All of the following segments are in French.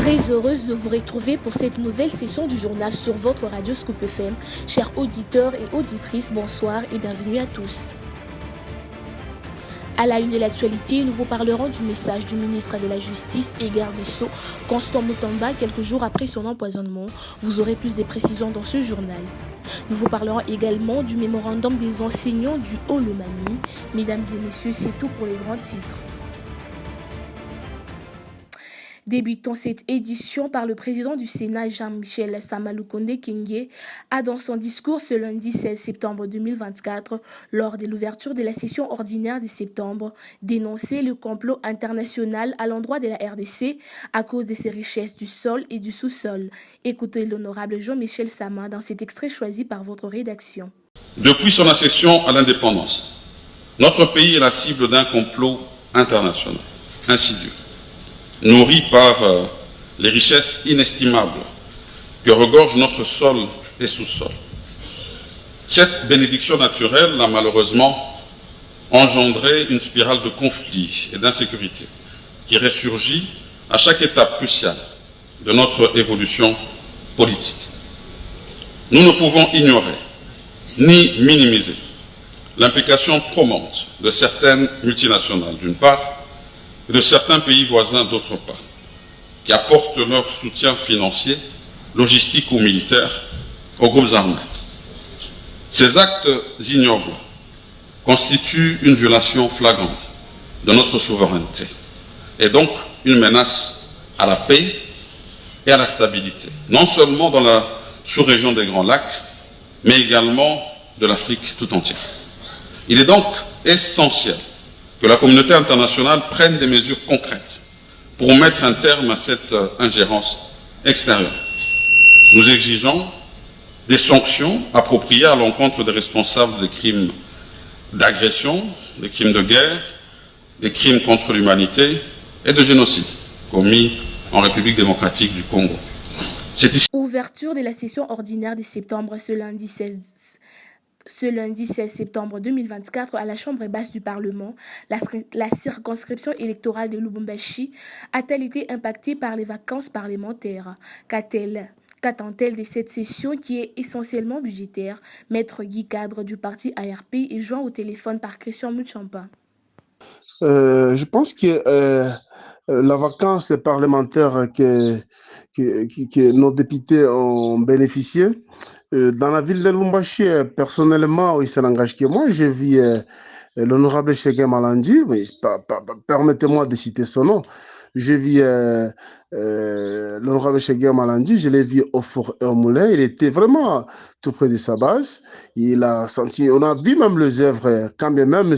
Très heureuse de vous retrouver pour cette nouvelle session du journal sur votre radio Scoop FM. Chers auditeurs et auditrices, bonsoir et bienvenue à tous. À la une de l'actualité, nous vous parlerons du message du ministre de la Justice et garde des Sceaux, Constant Mutamba, quelques jours après son empoisonnement. Vous aurez plus de précisions dans ce journal. Nous vous parlerons également du mémorandum des enseignants du Haut-Lomami. Mesdames et messieurs, c'est tout pour les grands titres. Débutant cette édition par le président du Sénat, Jean-Michel Samalukonde Kenge, a dans son discours ce lundi 16 septembre 2024, lors de l'ouverture de la session ordinaire de septembre, dénoncé le complot international à l'endroit de la RDC à cause de ses richesses du sol et du sous-sol. Écoutez l'honorable Jean-Michel Sama dans cet extrait choisi par votre rédaction. Depuis son accession à l'indépendance, notre pays est la cible d'un complot international insidieux, nourri par les richesses inestimables que regorge notre sol et sous-sol. Cette bénédiction naturelle a malheureusement engendré une spirale de conflits et d'insécurité qui ressurgit à chaque étape cruciale de notre évolution politique. Nous ne pouvons ignorer ni minimiser l'implication promonte de certaines multinationales d'une part et de certains pays voisins d'autre part, qui apportent leur soutien financier, logistique ou militaire aux groupes armés. Ces actes ignobles constituent une violation flagrante de notre souveraineté et donc une menace à la paix et à la stabilité, non seulement dans la sous-région des Grands Lacs, mais également de l'Afrique tout entière. Il est donc essentiel que la communauté internationale prenne des mesures concrètes pour mettre un terme à cette ingérence extérieure. Nous exigeons des sanctions appropriées à l'encontre des responsables des crimes d'agression, des crimes de guerre, des crimes contre l'humanité et de génocide commis en République démocratique du Congo. Ouverture de la session ordinaire de septembre ce lundi 16 septembre 2024 à la Chambre basse du Parlement, la circonscription électorale de Lubumbashi a-t-elle été impactée par les vacances parlementaires? Qu'attend-elle de cette session qui est essentiellement budgétaire? Maître Guy Cadre du parti ARP est joint au téléphone par Christian Muchampa. Je pense que la vacance parlementaire que nos députés ont bénéficié, dans la ville de Lubumbashi, personnellement, oui, ça n'engage que moi. Je vis l'honorable Cheikh Malandi, mais permettez-moi de citer son nom. Je vis l'honorable Cheikh Malandi, je l'ai vu au Fort Moulin. Il était vraiment tout près de sa base. Il a senti, on a vu même les œuvres, quand bien même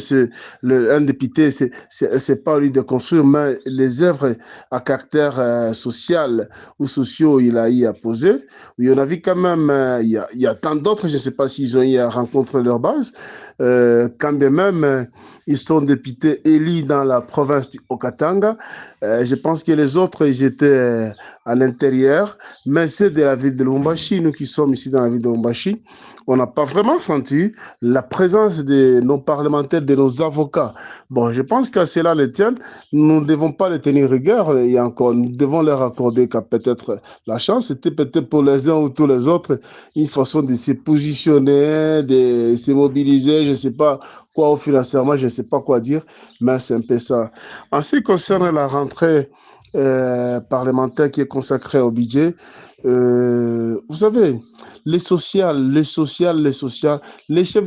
un député, c'est pas lui de construire, mais les œuvres à caractère social ou sociaux, il a y à poser. Oui, on a vu quand même, il y a tant d'autres, je ne sais pas s'ils ont eu à rencontrer leur base. Quand bien même, ils sont députés élus dans la province du Haut-Katanga. Je pense que les autres, ils étaient à l'intérieur, mais c'est de la ville de Lubumbashi. Nous qui sommes ici dans la ville de Lubumbashi, on n'a pas vraiment senti la présence de nos parlementaires, de nos avocats. Bon, je pense qu'à cela les tienne, nous ne devons pas les tenir rigueur. Nous devons leur accorder peut-être la chance. C'était peut-être pour les uns ou tous les autres une façon de se positionner, de se mobiliser, je ne sais pas quoi financièrement, je ne sais pas quoi dire, mais c'est un peu ça. En ce qui concerne la rentrée parlementaire qui est consacrée au budget, vous savez, les chefs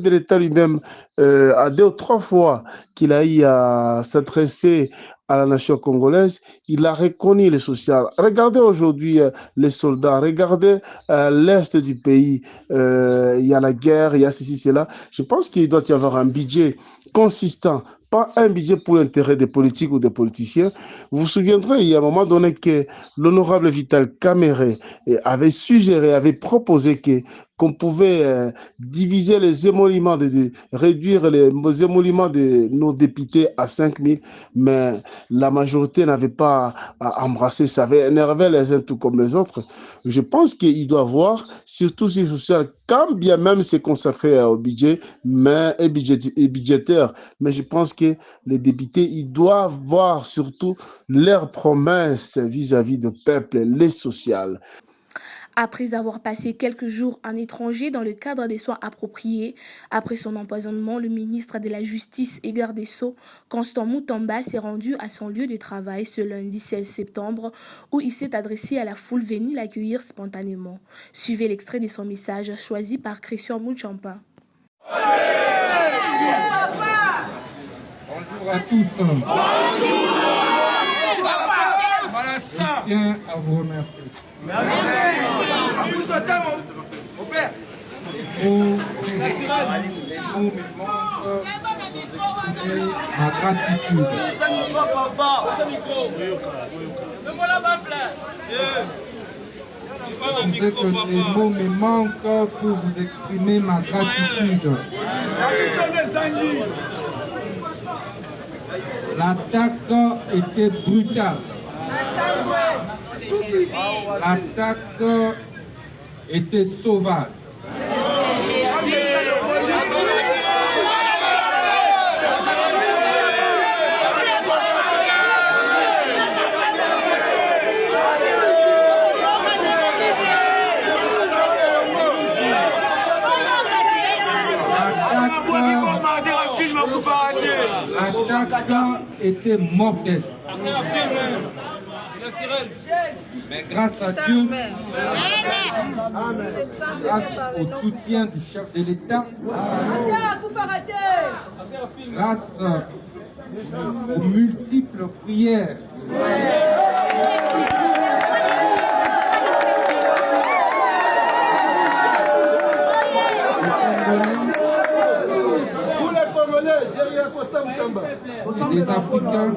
de l'État lui-même a 2 ou 3 fois qu'il a eu à s'adresser à la nation congolaise, il a reconnu le social. Regardez aujourd'hui les soldats, regardez l'Est du pays, il y a la guerre, il y a ceci, cela. Je pense qu'il doit y avoir un budget consistant, pas un budget pour l'intérêt des politiques ou des politiciens. Vous vous souviendrez, il y a un moment donné que l'honorable Vital Kamerhe avait suggéré, avait proposé que qu'on pouvait diviser les émoluments, réduire les émoluments de nos députés à 5 000, mais la majorité n'avait pas embrassé, ça avait énervé les uns tout comme les autres. Je pense qu'il doit voir, surtout si social, quand bien même c'est consacré au budget, et budgétaire, mais je pense que les députés, ils doivent voir surtout leurs promesses vis-à-vis du peuple, les sociales. Après avoir passé quelques jours en étranger dans le cadre des soins appropriés, après son empoisonnement, le ministre de la Justice et garde des Sceaux, Constant Mutamba, s'est rendu à son lieu de travail ce lundi 16 septembre où il s'est adressé à la foule venue l'accueillir spontanément. Suivez l'extrait de son message choisi par Christian Mutamba. Bonjour à tous. Bonjour. Je tiens à vous remercier. Merci. Ma gratitude. Vous êtes les mots me manquent pour vous exprimer ma gratitude. L'attaque était brutale. L'attaque était sauvage. L'attaque était mortelle. Mais grâce à Dieu, grâce au soutien du chef de l'État, grâce aux multiples prières, des Africains,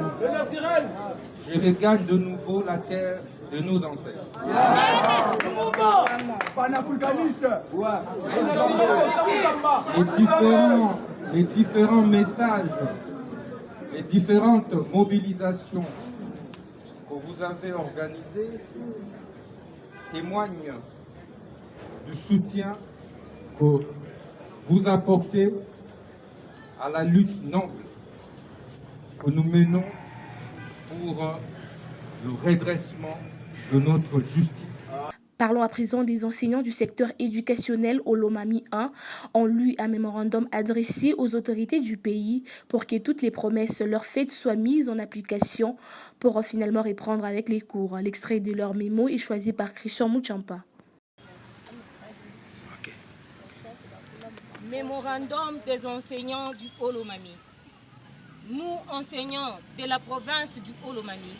je regagne de nouveau la terre de nos ancêtres. Les différents messages, les différentes mobilisations que vous avez organisées témoignent du soutien que vous apportez à la lutte noble que nous menons pour le redressement de notre justice. Parlons à présent des enseignants du secteur éducationnel au Lomami 1 ont lu un mémorandum adressé aux autorités du pays pour que toutes les promesses leur faites soient mises en application pour finalement reprendre avec les cours. L'extrait de leur mémo est choisi par Christian Mutamba. Mémorandum des enseignants du Haut-Lomami. Nous, enseignants de la province du Haut-Lomami,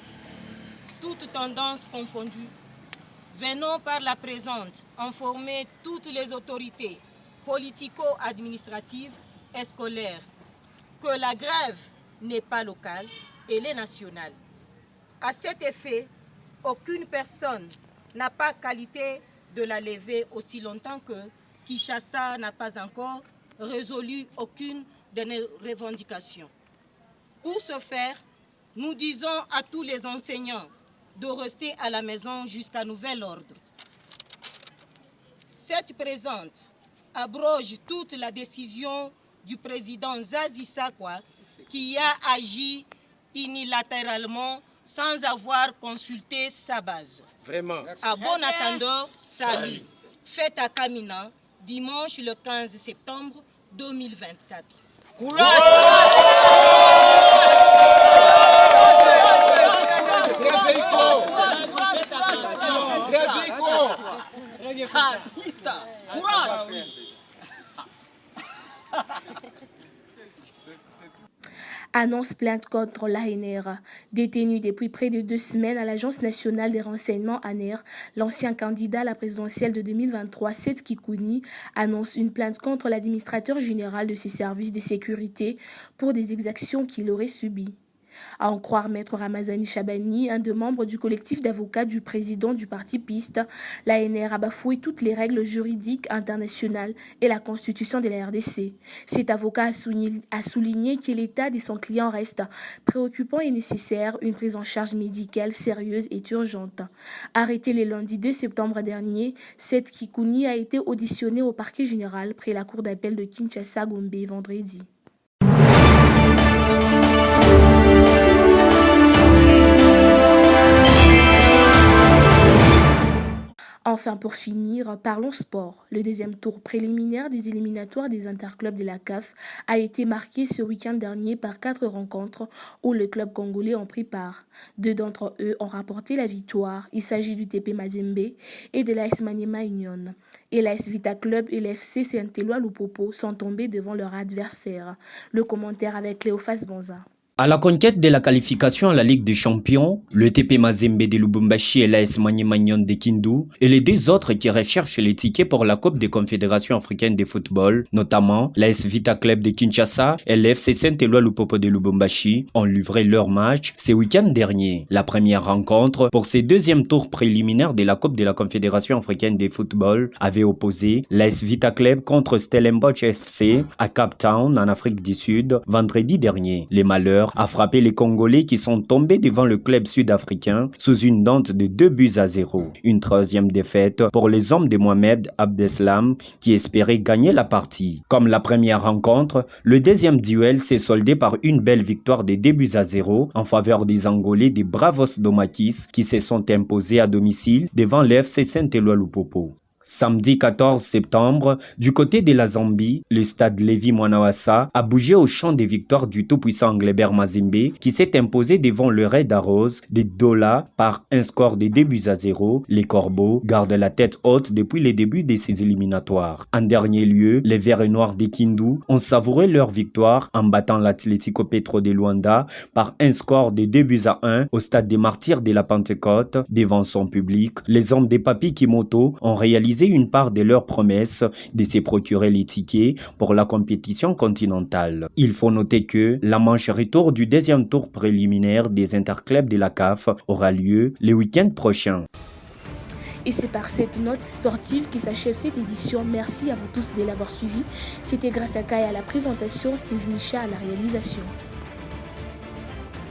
toutes tendances confondues, venons par la présente informer toutes les autorités politico-administratives et scolaires que la grève n'est pas locale, elle est nationale. À cet effet, aucune personne n'a pas qualité de la lever aussi longtemps que Kinshasa n'a pas encore résolu aucune de nos revendications. Pour ce faire, nous disons à tous les enseignants de rester à la maison jusqu'à nouvel ordre. Cette présente abroge toute la décision du président Zazi Sakwa qui a agi unilatéralement sans avoir consulté sa base. Vraiment. À bon attendant, salut. Fête à Kamina, dimanche le 15 septembre 2024. Annonce plainte contre l'ANR. Détenu depuis près de 2 semaines à l'Agence nationale des renseignements ANR, l'ancien candidat à la présidentielle de 2023, Seth Kikouni, annonce une plainte contre l'administrateur général de ses services de sécurité pour des exactions qu'il aurait subies. À en croire Maître Ramazani Chabani, un des membres du collectif d'avocats du président du parti PIST, l'ANR a bafoué toutes les règles juridiques internationales et la constitution de la RDC. Cet avocat a souligné que l'état de son client reste préoccupant et nécessaire une prise en charge médicale sérieuse et urgente. Arrêté le lundi 2 septembre dernier, Seth Kikouni a été auditionné au parquet général près la cour d'appel de Kinshasa-Gombe vendredi. Enfin, pour finir, parlons sport. Le deuxième tour préliminaire des éliminatoires des interclubs de la CAF a été marqué ce week-end dernier par 4 rencontres où les clubs congolais ont pris part. 2 d'entre eux ont rapporté la victoire. Il s'agit du TP Mazembe et de l'AS Maniema Union. Et l'AS Vita Club et l'FC Saint-Éloi Lupopo sont tombés devant leur adversaire. Le commentaire avec Cléophas Bonza. À la conquête de la qualification à la Ligue des Champions, le TP Mazembe de Lubumbashi et l'AS Maniema Union de Kindu et les 2 autres qui recherchent les tickets pour la Coupe des Confédérations africaines de football, notamment l'AS Vita Club de Kinshasa et l'FC Saint-Éloi Lupopo de Lubumbashi, ont livré leur match ce week-end dernier. La première rencontre pour ce deuxième tour préliminaire de la Coupe de la Confédération africaine de football avait opposé l'AS Vita Club contre Stellenbosch FC à Cape Town en Afrique du Sud vendredi dernier. Les malheurs a frappé les Congolais qui sont tombés devant le club sud-africain sous une dente de 2-0. Une troisième défaite pour les hommes de Mohamed Abdeslam qui espéraient gagner la partie. Comme la première rencontre, le deuxième duel s'est soldé par une belle victoire de 2-0 en faveur des Angolais des Bravos Domakis qui se sont imposés à domicile devant l'FC Saint-Éloi Lupopo. Samedi 14 septembre, du côté de la Zambie, le stade Lévi Mwanawasa a bougé au champ des victoires du tout-puissant Anglebert Mazembe qui s'est imposé devant le Red Arrows de Dola par un score de 2-0. Les Corbeaux gardent la tête haute depuis le début de ces éliminatoires. En dernier lieu, les Verts et Noirs de Kindu ont savouré leur victoire en battant l'Atlético Petro de Luanda par un score de 2-1 au stade des Martyrs de la Pentecôte devant son public. Les hommes des Papi Kimoto ont réalisé une part de leur promesse de se procurer les tickets pour la compétition continentale. Il faut noter que la manche retour du deuxième tour préliminaire des interclubs de la CAF aura lieu le week-end prochain. Et c'est par cette note sportive qui s'achève cette édition. Merci à vous tous de l'avoir suivi. C'était grâce à Kai à la présentation, Steve Micha à la réalisation.